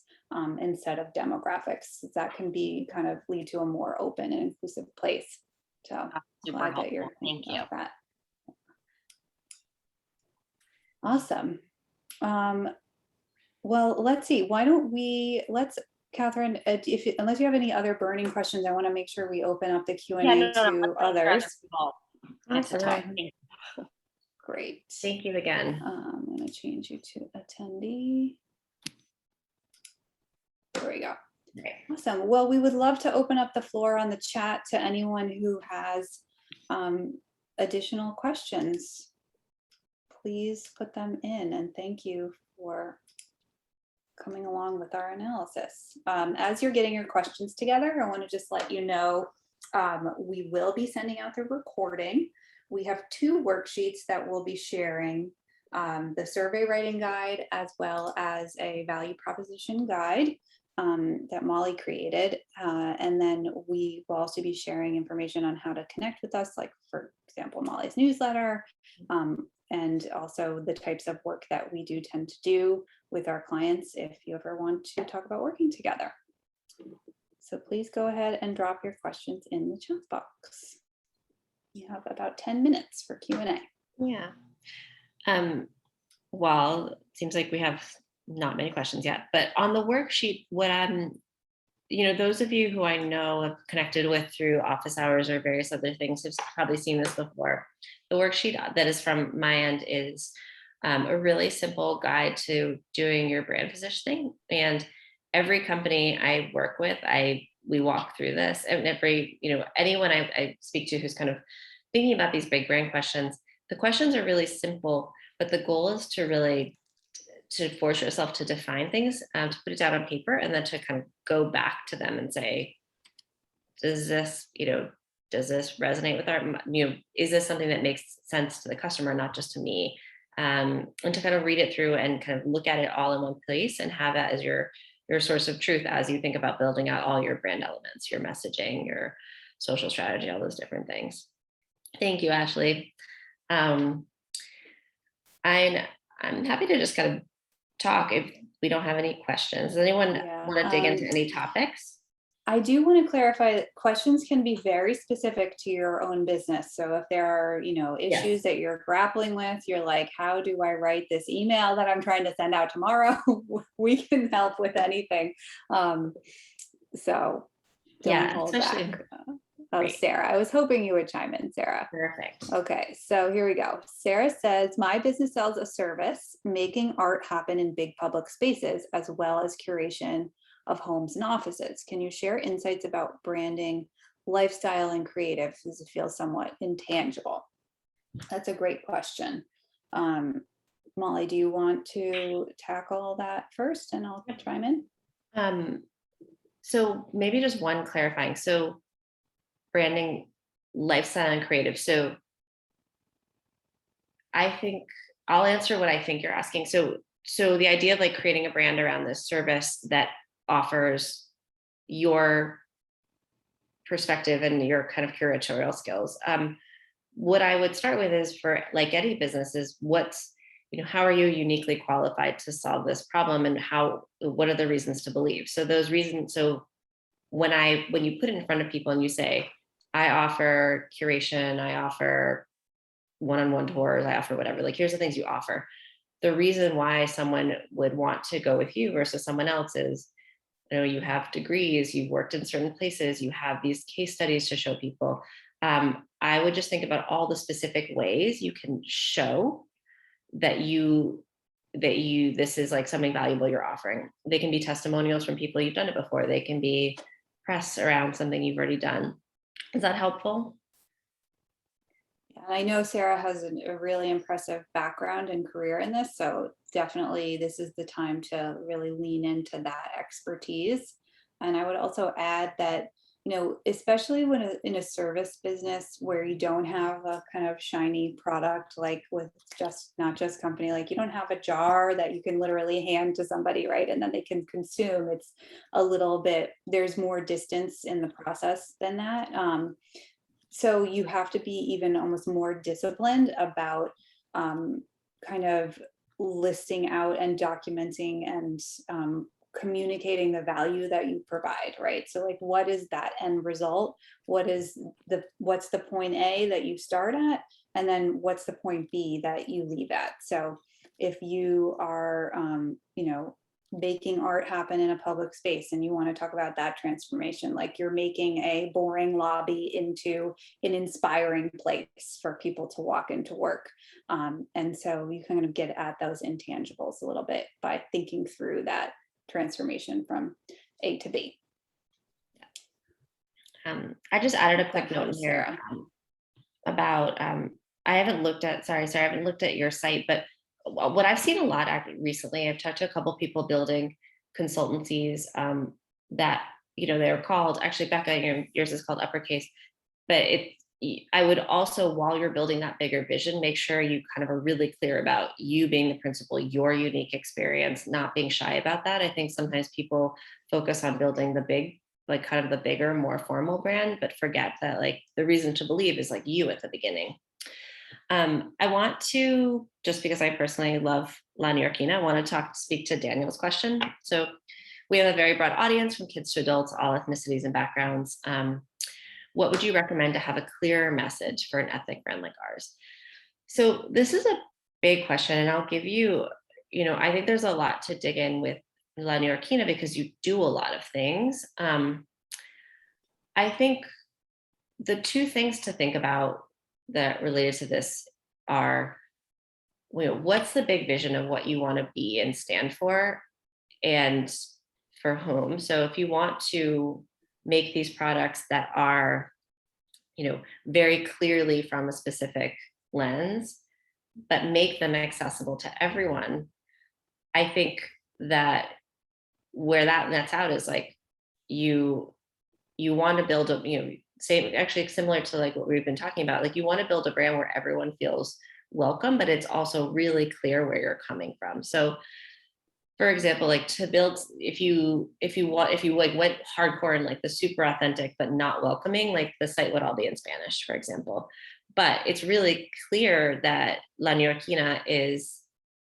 instead of demographics. That can be kind of lead to a more open and inclusive place. So super glad that helpful. you're Thank you. that. Awesome. Well, let's see. Why don't Catherine, unless you have any other burning questions, I want to make sure we open up the Q&A to others. Awesome. Great. Thank you again. I'm going to change you to attendee. There we go. Okay. Awesome. Well, we would love to open up the floor on the chat to anyone who has additional questions. Please put them in, and thank you for coming along with our analysis. As you're getting your questions together, I want to just let you know we will be sending out the recording. We have 2 worksheets that we'll be sharing, the survey writing guide as well as a value proposition guide that Molly created. And then we will also be sharing information on how to connect with us, like for example, Molly's newsletter, and also the types of work that we do tend to do with our clients if you ever want to talk about working together. So please go ahead and drop your questions in the chat box. You have about 10 minutes for Q&A. Yeah. Well, it seems like we have not many questions yet, but on the worksheet, what those of you who I know have connected with through office hours or various other things have probably seen this before. The worksheet that is from my end is a really simple guide to doing your brand positioning. And every company I work with, we walk through this, and anyone I speak to who's kind of thinking about these big brand questions, the questions are really simple, but the goal is to force yourself to define things, to put it down on paper, and then to kind of go back to them and say, does this resonate with is this something that makes sense to the customer, not just to me? And to kind of read it through and kind of look at it all in one place and have that as your source of truth as you think about building out all your brand elements, your messaging, your social strategy, all those different things. Thank you, Ashley. Um, I'm happy to just kind of talk if we don't have any questions. Does anyone Yeah, want to dig into any topics? I do want to clarify that questions can be very specific to your own business. So if there are, Yes. issues that you're grappling with, you're like, how do I write this email that I'm trying to send out tomorrow? We can help with anything. So don't Yeah, hold especially back. Oh, great. Sarah, I was hoping you would chime in, Sarah. Perfect. Okay, so here we go. Sarah says, my business sells a service, making art happen in big public spaces, as well as curation of homes and offices. Can you share insights about branding, lifestyle, and creative? Does it feel somewhat intangible? That's a great question. Molly, do you want to tackle that first and I'll chime in? So maybe just one clarifying. So branding, lifestyle, and creative. So I think I'll answer what I think you're asking. So the idea of like creating a brand around this service that offers your perspective and your kind of curatorial skills. What I would start with is, for like any business, is how are you uniquely qualified to solve this problem, and what are the reasons to believe? So those reasons. So when you put it in front of people and you say, I offer curation, I offer one-on-one tours, I offer whatever, like, here's the things you offer. The reason why someone would want to go with you versus someone else is, you have degrees, you've worked in certain places, you have these case studies to show people. I would just think about all the specific ways you can show that this is like something valuable you're offering. They can be testimonials from people you've done it before. They can be press around something you've already done. Is that helpful? And I know Sarah has a really impressive background and career in this, so definitely this is the time to really lean into that expertise. And I would also add that, especially when in a service business where you don't have a kind of shiny product, like with not just company, like you don't have a jar that you can literally hand to somebody, right? And then they can consume. It's a little bit, there's more distance in the process than that. So you have to be even almost more disciplined about kind of listing out and documenting and communicating the value that you provide, right? So like, what is that end result? What's the point A that you start at? And then what's the point B that you leave at? So if you are, making art happen in a public space and you want to talk about that transformation, like you're making a boring lobby into an inspiring place for people to walk into work. And so you kind of get at those intangibles a little bit by thinking through that transformation from A to B. I just added a quick note helps, here Sarah. about I haven't looked at your site, but what I've seen a lot recently, I've talked to a couple of people building consultancies that, they're called, actually, Becca, yours is called Uppercase, but I would also, while you're building that bigger vision, make sure you kind of are really clear about you being the principal, your unique experience, not being shy about that. I think sometimes people focus on building the big, like kind of the bigger, more formal brand, but forget that like the reason to believe is like you at the beginning. I want to, just because I personally love La Newyorkina, I want to speak to Daniel's question. So we have a very broad audience, from kids to adults, all ethnicities and backgrounds. What would you recommend to have a clearer message for an ethnic brand like ours? So this is a big question, and I'll give you, I think there's a lot to dig in with La Newyorkina because you do a lot of things. I think the two things to think about that related to this are, what's the big vision of what you want to be and stand for, and for whom? So if you want to make these products that are, very clearly from a specific lens, but make them accessible to everyone, I think that where that nets out is like, you want to build actually similar to like what we've been talking about, like you want to build a brand where everyone feels welcome, but it's also really clear where you're coming from. So for example, like to build, if you like went hardcore and like the super authentic but not welcoming, like the site would all be in Spanish, for example. But it's really clear that La Neoyorquina is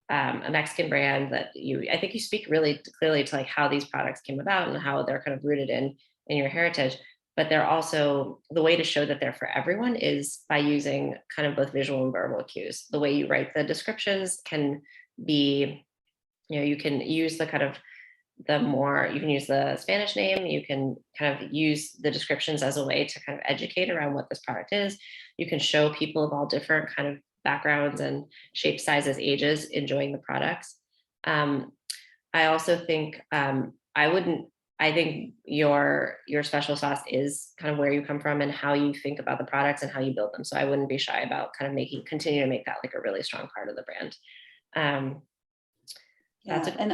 a Mexican brand that I think you speak really clearly to like how these products came about and how they're kind of rooted in your heritage. But they're also, the way to show that they're for everyone is by using kind of both visual and verbal cues. The way you write the descriptions can be, you can use the kind of you can use the Spanish name, you can kind of use the descriptions as a way to kind of educate around what this product is. You can show people of all different kind of backgrounds and shapes, sizes, ages enjoying the products. I also think I think your special sauce is kind of where you come from and how you think about the products and how you build them. So I wouldn't be shy about kind of continue to make that like a really strong part of the brand. Yeah, and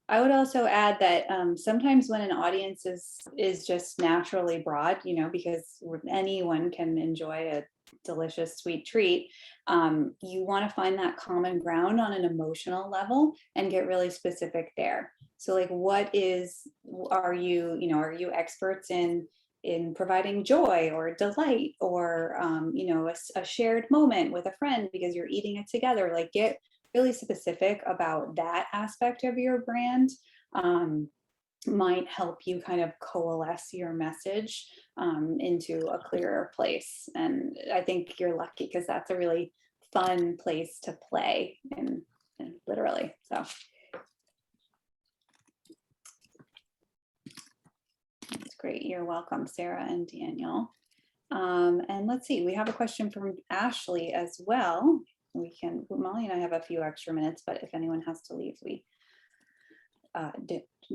I would also add that sometimes when an audience is just naturally broad, because anyone can enjoy a delicious sweet treat, you want to find that common ground on an emotional level and get really specific there. So like, are you experts in providing joy or delight or, a shared moment with a friend because you're eating it together? Like, get really specific about that aspect of your brand. Might help you kind of coalesce your message into a clearer place. And I think you're lucky because that's a really fun place to play and literally. So that's great. You're welcome, Sarah and Daniel. And let's see, we have a question from Ashley as well. Molly and I have a few extra minutes, but if anyone has to leave, we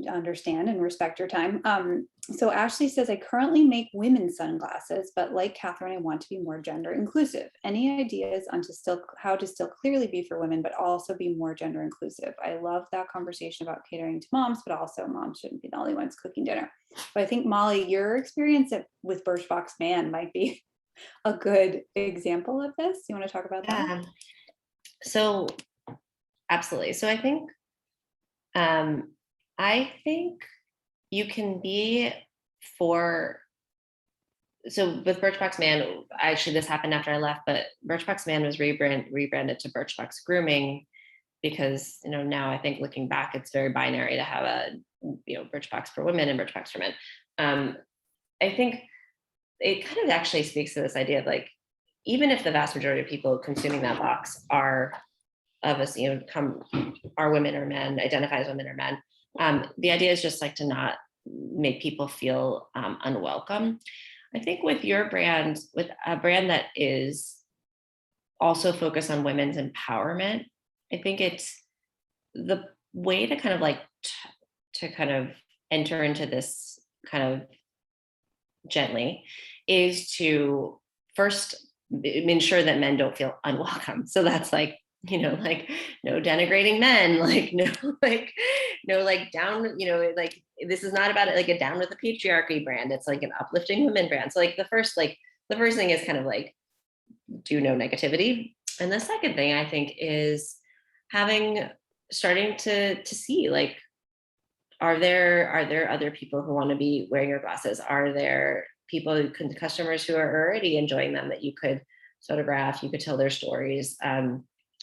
understand and respect your time. So Ashley says, I currently make women's sunglasses, but like Catherine, I want to be more gender inclusive. Any ideas on how to still clearly be for women, but also be more gender inclusive? I love that conversation about catering to moms, but also moms shouldn't be the only ones cooking dinner. But I think, Molly, your experience with Birchbox Man might be a good example of this. You want to talk about that? So absolutely. So I think you can be so with Birchbox Man, actually this happened after I left, but Birchbox Man was rebranded to Birchbox Grooming because, now I think looking back, it's very binary to have a, Birchbox for women and Birchbox for men. I think it kind of actually speaks to this idea of like, even if the vast majority of people consuming that box are of us, are women or men, identify as women or men, the idea is just like to not make people feel unwelcome. I think with your brand, with a brand that is also focused on women's empowerment, I think it's the way to kind of like to kind of enter into this kind of gently is to first ensure that men don't feel unwelcome. So that's like, like no denigrating men, like no down, like this is not about it, like a down with the patriarchy brand. It's like an uplifting women brand. So like the first thing is kind of like do no negativity. And the second thing I think is starting to see like, are there other people who want to be wearing your glasses? Are there customers who are already enjoying them that you could photograph, you could tell their stories?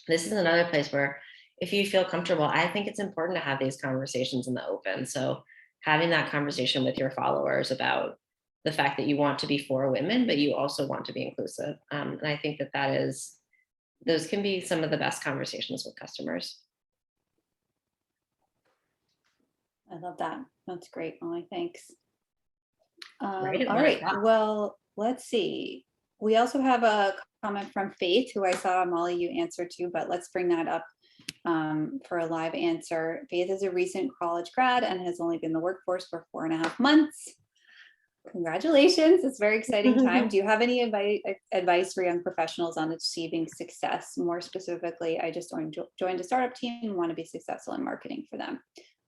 This is another place where if you feel comfortable, I think it's important to have these conversations in the open. So having that conversation with your followers about the fact that you want to be for women, but you also want to be inclusive. And I think those can be some of the best conversations with customers. I love that. That's great, Molly. Thanks. All Right. right. Well, let's see. We also have a comment from Faith, who I saw, Molly, you answered to, but let's bring that up for a live answer. Faith is a recent college grad and has only been in the workforce for 4.5 months. Congratulations. It's a very exciting time. Do you have any advice for young professionals on achieving success? More specifically, I just joined a startup team and want to be successful in marketing for them.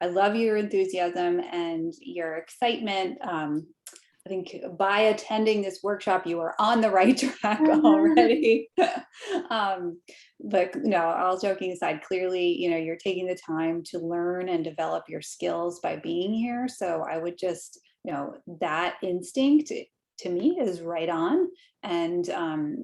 I love your enthusiasm and your excitement. I think by attending this workshop, you are on the right track already. But no, all joking aside, clearly, you're taking the time to learn and develop your skills by being here. So I would just, that instinct to me is right on. And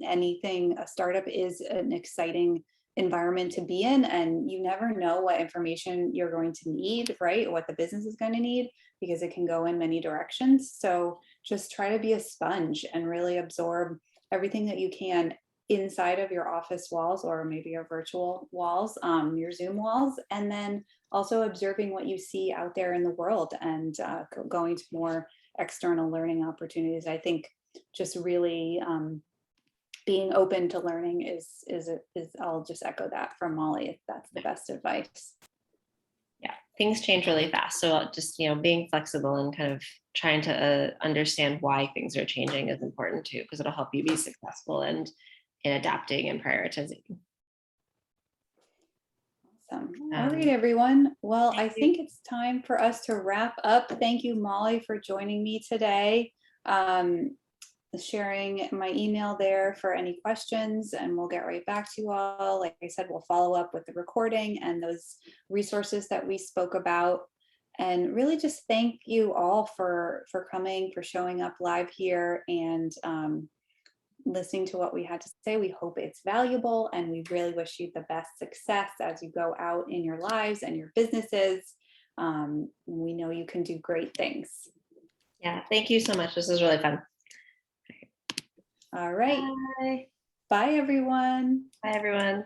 anything, a startup is an exciting environment to be in, and you never know what information you're going to need, right? What the business is going to need, because it can go in many directions. So just try to be a sponge and really absorb everything that you can inside of your office walls, or maybe your virtual walls, your Zoom walls, and then also observing what you see out there in the world, and going to more external learning opportunities. I think just really being open to learning is I'll just echo that from Molly. That's the best advice. Yeah, things change really fast. So just, being flexible and kind of trying to understand why things are changing is important too, because it'll help you be successful and in adapting and prioritizing. Awesome. All right, everyone. Well, I thank you. think it's time for us to wrap up. Thank you, Molly, for joining me today. Sharing my email there for any questions, and we'll get right back to you all. Like I said, we'll follow up with the recording and those resources that we spoke about. And really just thank you all for coming, for showing up live here, and listening to what we had to say. We hope it's valuable, and we really wish you the best success as you go out in your lives and your businesses. We know you can do great things. Yeah, thank you so much. This is really fun. All right. Bye. Bye, everyone. Bye, everyone.